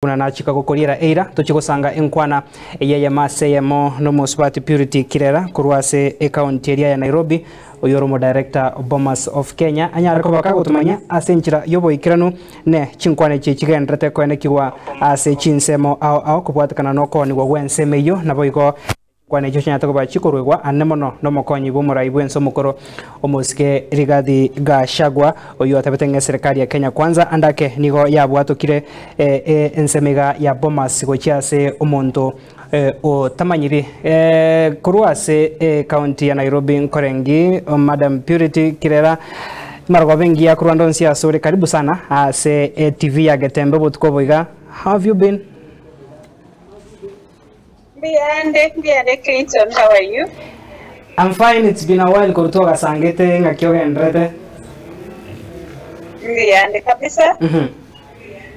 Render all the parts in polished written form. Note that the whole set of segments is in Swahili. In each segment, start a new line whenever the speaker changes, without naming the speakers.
Kuna na Chicago Korea eira tuchigosanga enkwana yeye maseyemo no Muswati Purity Kirera kurwase account area ya Nairobi oyoromo director Bomas of Kenya anyara ko baka gutumanya asenchira yobo ikiranu ne chinkwane chichigendrete kwene kiwa ase chinsemo ao kubwatakana no koni gwa wensemeyo naboigo kwane chochanya to bachikorwegwa anemono no mokonyi bomurai bwenso mukoro omosike Rigathi Gachagua oyo atabetenge serikali ya Kenya kwanza andake nigo yabwatokire ensemega ya Bomas gochiase omonto o tamanyiri kuruase county ya Nairobi nkorengi Madam Purity Kirera margo bengi ya kurwando nsia sore karibu sana ase TV ya Getembe butkoboiga. How have you been?
Biande Clinton, how are you?
I'm fine. It's been a while kutoka sangete ngakioga ndrete.
Biande kabisa.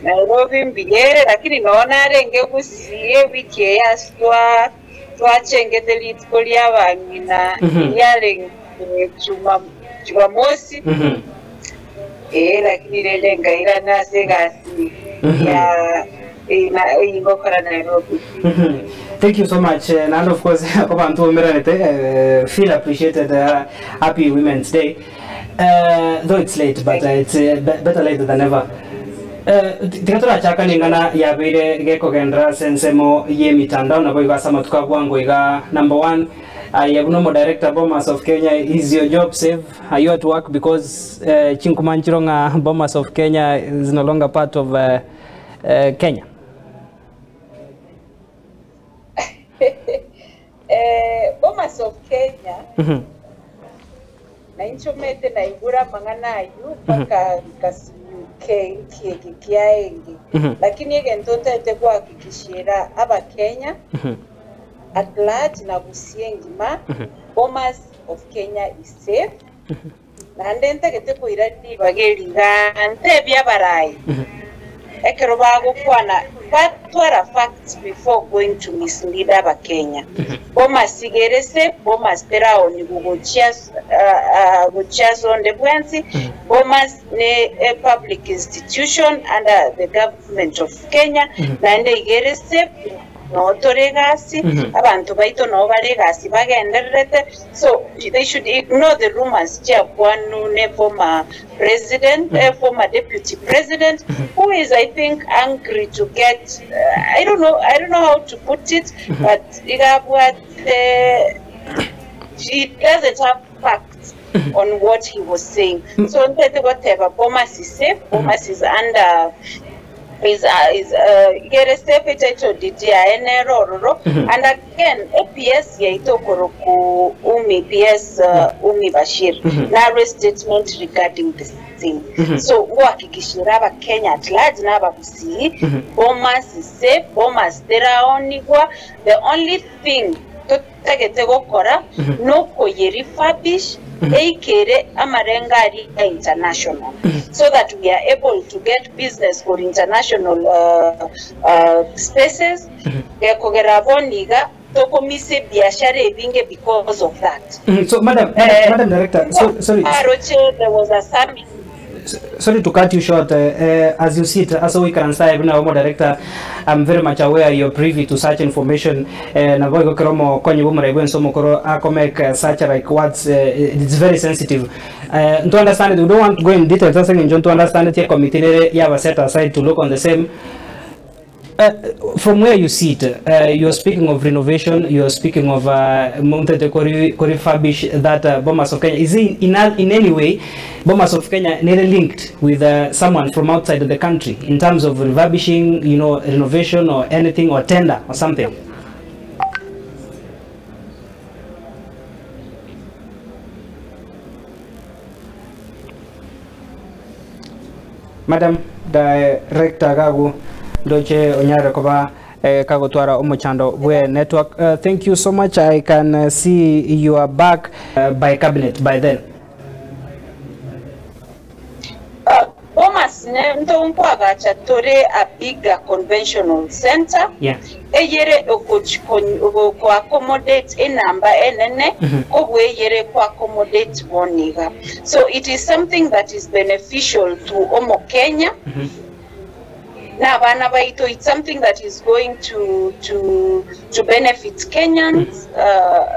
Nairobi mbiyere lakini naona renge kusiye wiki ya twachengete litoli abangina yale Jumamosi. Lakini renga irana segasi ya
Thank you so much, and of course, feel appreciated. Happy Women's Day. Though it's late, but it's better late than never. Tikatora chaka ningana ya bire geko gendra sensemo ye mitandao na boiga sama tukabwango iga number 1. Yabunomo director Bomas of Kenya, is your job safe? Are you at work because Chinkumanchironga Bomas of Kenya is no longer part of Kenya?
Bomas of Kenya na inchomete na igura mangana yu paka kasi kiaengi lakini yege ntote tegwa kikishira aba Kenya at large na busiengima Bomas of Kenya is safe na ndente gete ko iradi bageliga nte bya barai ekerobago kwana batwara facts before going to mislead aba Kenya. Bomas sigerese Bomas terao ni gochias on the Bwensi. Bomas ne a public institution under the government of Kenya na nde igerese no toregasi abantu baito no baregasi bagenderete, so they should ignore the rumors cha kwanu ne former president former deputy president who is, I think, angry to get I don't know how to put it, but she doesn't have facts on what he was saying. So whatever, Bomas is safe. Bomas is under is get a step to DTI and again APS yaitokoroku umi PS umi Bashir narrow statement regarding this thing. So wakikishira aba Kenya at large na babusi Bomas is safe. Bomas tera onigwa. The only thing to tagete gokora no koye refurbish ekere amarengari international so that we are able to get business for international spaces ekogera boniga tokomise biashara ebinge because of that.
So Madam Director, sorry
there was a summit.
Sorry to cut you short. As you see it, as we can say, Director, I'm very much aware you're privy to such information. It's such words. It's very sensitive. To understand it, we don't want to go in detail. To understand it, committee you have set aside to look on the same. From where you see it, you're speaking of renovation, you're speaking of refurbish that Bomas of Kenya. Is it in any way Bomas of Kenya nearly linked with someone from outside of the country in terms of refurbishing, renovation or anything, or tender or something? Madam Director Gagu Doche Onyare Koba Kagotwara Omochando we network. Thank you so much. I can see you are back by cabinet by then.
Bomas ntonkwaga chatore a bigger conventional center.
Yeah.
Eyere ko accommodate a number enene ogwe yere ko accommodate boniga. So it is something that is beneficial to Omo Kenya. na bana baito, it's something that is going to benefit Kenyans.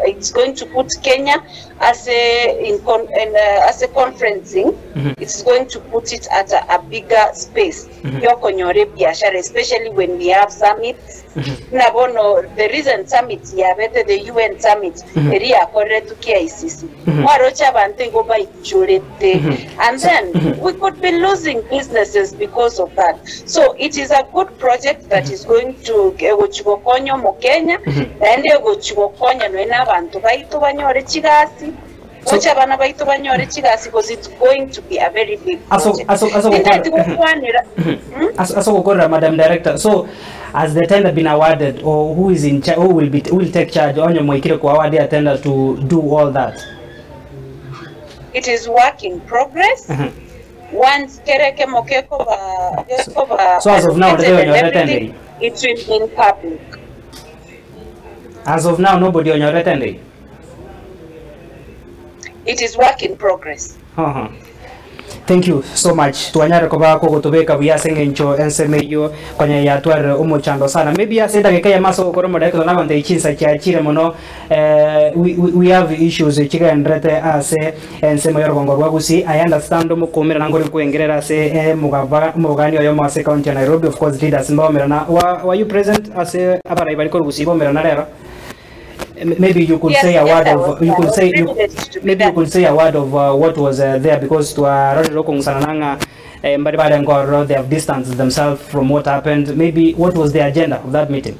It's going to put Kenya as a conferencing. It's going to put it at a bigger space. Yokonyore biashara, especially when we have summits. Nabono the recent summits the UN summit area correct to KICC. Mwarocha bantu go by and then we could be losing businesses because of that. So it is a good project that is going to gochigokonyo mo Kenya and gochigokonya no n'abantu baitu banyore chigasi. Because it's going to be a very big project.
Madam Director, so has the tender been awarded, or who is in charge, who will take charge on your Moikiro to award the tender to do all that?
It is work in progress. Once Kereke Mokeko
so as of now, it
will be in public.
As of now, nobody on your attending.
It is work in progress.
Thank you so much. Tuanyara koba ko gotobeka buyasenge ncho ensemeyo kwenye ya tware umuchando sana. Maybe asenda gekaya maso koromo director na bante ichinsa cyakire muno. We have issues chiga ndrete ase ensemeyo rwongorwa gusi. I understand mukomera nangori kuengerera ase mugani oyo mase county ya Nairobi. Of course leaders mbomera na were you present ase abara bari ko gusi bomera na rero? Maybe you could say a word of maybe you could say a word of what was there, because to they have distanced themselves from what happened. Maybe what was the agenda of that meeting?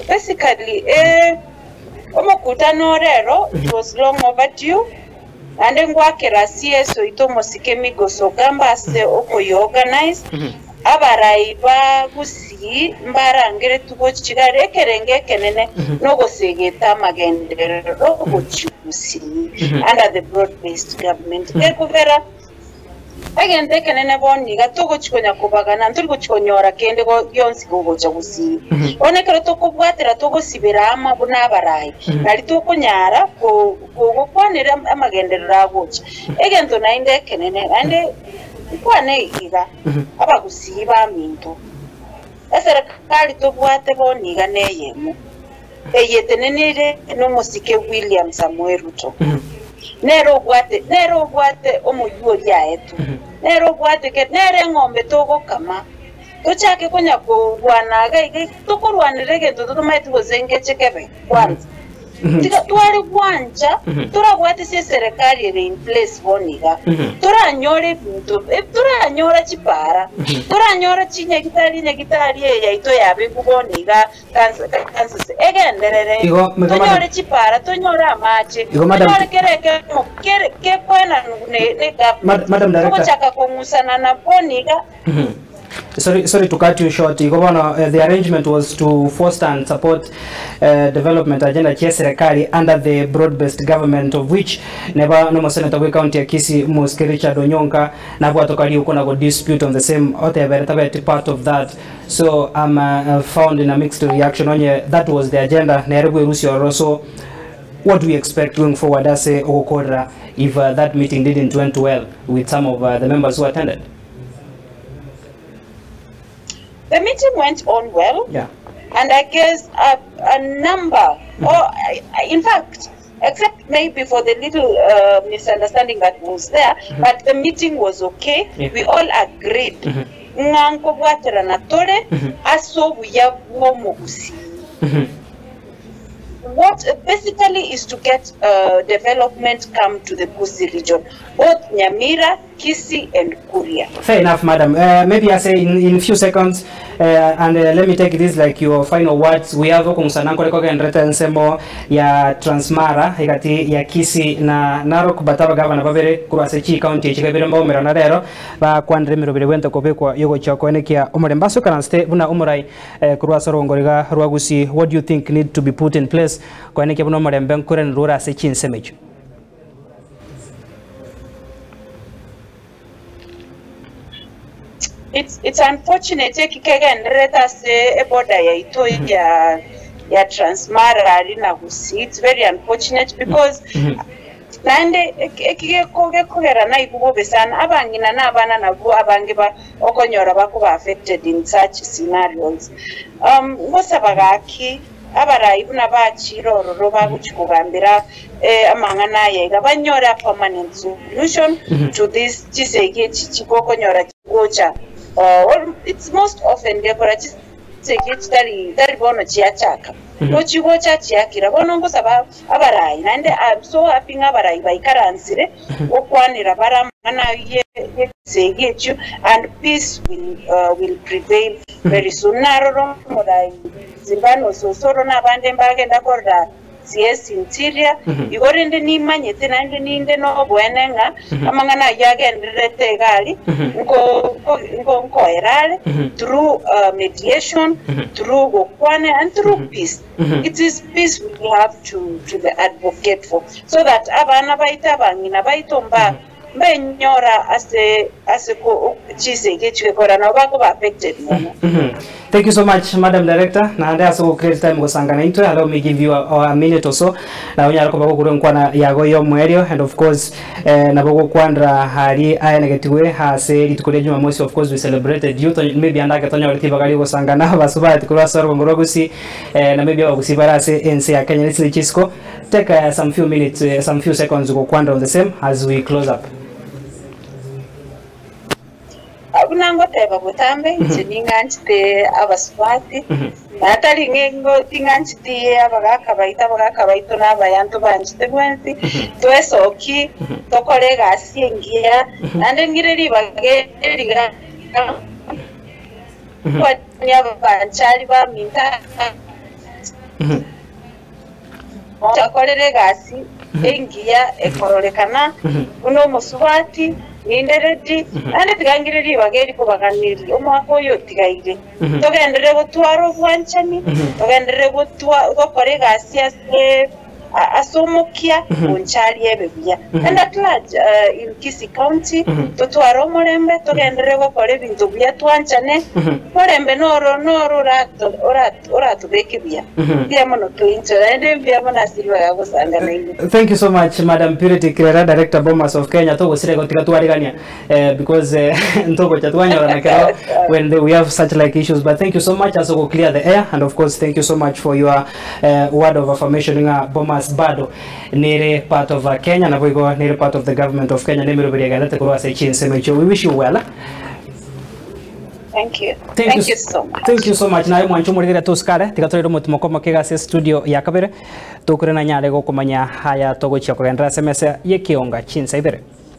Basically, it was long overdue, and then so gamba se organized. Abaraiba gusi mbarangere tugochigare kerenge kenene no gosegeta magendero gochusi under the broad-based government kekuvera agende kenene boni gatogo chikonya kubagana nturi chikonyora kende go yonsi go chagusi onekero tokubwatira togosibira amabuna abarai nali tokonyara ko kwanira amagendero agocha egento nainde kenene ande kwane iga abagusiba minto eserikali tobwate boniga neyemo eyetenenire no musike William Samuel Ruto nero bwate omuyuri aetu nero bwate ke nere ngombe togo kama tochake konya ko rwanaga ige tokorwanire gento tomaiti gozenge chekebe kwanza twari kwanja turabwate se serikali iri in place boniga turanyore bintu turanyora chipara turanyora nyagitari yaito yabe kuboniga kansa egenderere tonyore chipara tonyora amache tonyore kereke kwena ne
Madam Director,
chaka komusana na boniga.
Sorry to cut you short. The arrangement was to foster and support development agenda chia serikali under the broad-based government, of which never no Senator we county ya Kisii Muski Richard Onyonka na bwatokali uko na go dispute on the same part of that. So I'm found in a mixed reaction on that was the agenda. So what do we expect going forward as a Okora if that meeting didn't went well with some of the members who attended?
The meeting went on well,
yeah,
and I guess a number, or in fact, except maybe for the little misunderstanding that was there, but the meeting was okay.
Yeah.
We all agreed. Nganko bwatera natore aso buyabuomugusi. What basically is to get development come to the Gusii region, both Nyamira, Kisii, and Kuria.
Fair enough, madam. Maybe I say in a few seconds, and let me take this like your final words. We have Okunsananko Lekoga and Reta Nsemo ya Transmara, Hegati ya Kisii na Narok Bataba Governor Babere, Kurasechi County, Chikabirembo, Meranadero, Bakwandre Mirobirwenta Kobekwa, Yogo Chakonekia, Omorembaso Kanaste, Buna Umurai, Kurasoro Ngoriga, Ruagusi. What do you think need to be put in place? Kwaneke Buno Morembenkuren Rura Sechi Nsemeju.
It's unfortunate ya Transmara arena Gusii. It's very unfortunate because nande ekigekogera naikubo besana abangina n'abana nabo abange ba okonyora bakuba affected in such scenarios ngosabagaki abarayi buna bachirororo baguchikugambira amangana yega banyora permanent solution to this chisege chichikokonyora chigocha it's most often gekora chisege tari bono chiachaka no chigocha chiakira bono ngosaba abarayi nande I'm so happy ngabarayi baikaransire okwanira baramana ye chisege and peace will prevail very soon naroro modayi zimbano sosoro n'abandi mbagenda korda CS interior igorende nimanyete nande ninde no bwenenga amangana yagendrete gali ngo erale through mediation through gokwane and through peace. It is peace we have to advocate for so that abana baita bangina baitomba benyora ase ko chisege chikora na bako ba affected mona.
Thank you so much, Madam Director. Na ndia so create time go sangana into. Allow me give you a minute or so. Na unyara ko bako kurengwa na yago yo mwerio and of course na bako kwandra hari aya negative ha se litukole Jumamosi. Of course we celebrated youth maybe andaka tonya walitiba kali go sangana basuba tikura soro ngorogusi na maybe bagusibara se NC ya Kenya Little Chisco. Take some few minutes some few seconds go kwandra on the same as we close up.
Abunango teba butambe chininganchite abaswati natali ngengo tinganchite abagakabaito n'abayantu banchite bwensi twesoki tokolega asiengia nande ngireri bageriga kwanya banchali ba minta tokolere gasi engia ekorolekana uno musubati nindereti ane tigangiriri bageri ko baganiri omwako yo tigaire togendere gutwaro bwanchani togendere gukore gasi asomokia onchali ebebuya and at large in Kisii County tutwaro mulembe togendere gukore bintu bya twanchane mulembe noro ora tubekebya bya mono twincho ende bya mona silwa yagosanga nayo.
Thank you so much, Madam Purity Kirera, Director Bomas of Kenya. To gosire gotika tuarigania because ntoko chatwanya na kero when we have such like issues, but thank you so much as go clear the air and of course thank you so much for your word of affirmation nga Bomas bado nere part of Kenya na boigo nere part of the government of Kenya nemero beriagana kurwa se chinsemecho. We wish you well.
Thank you. Thank you so much.
Thank you so much. Na mwancho murigera tuskare tigatorero mutumo makega se studio ya kabere tukure na nyare go kumanya haya togo chako gendra SMS ye kionga chinsa ibere.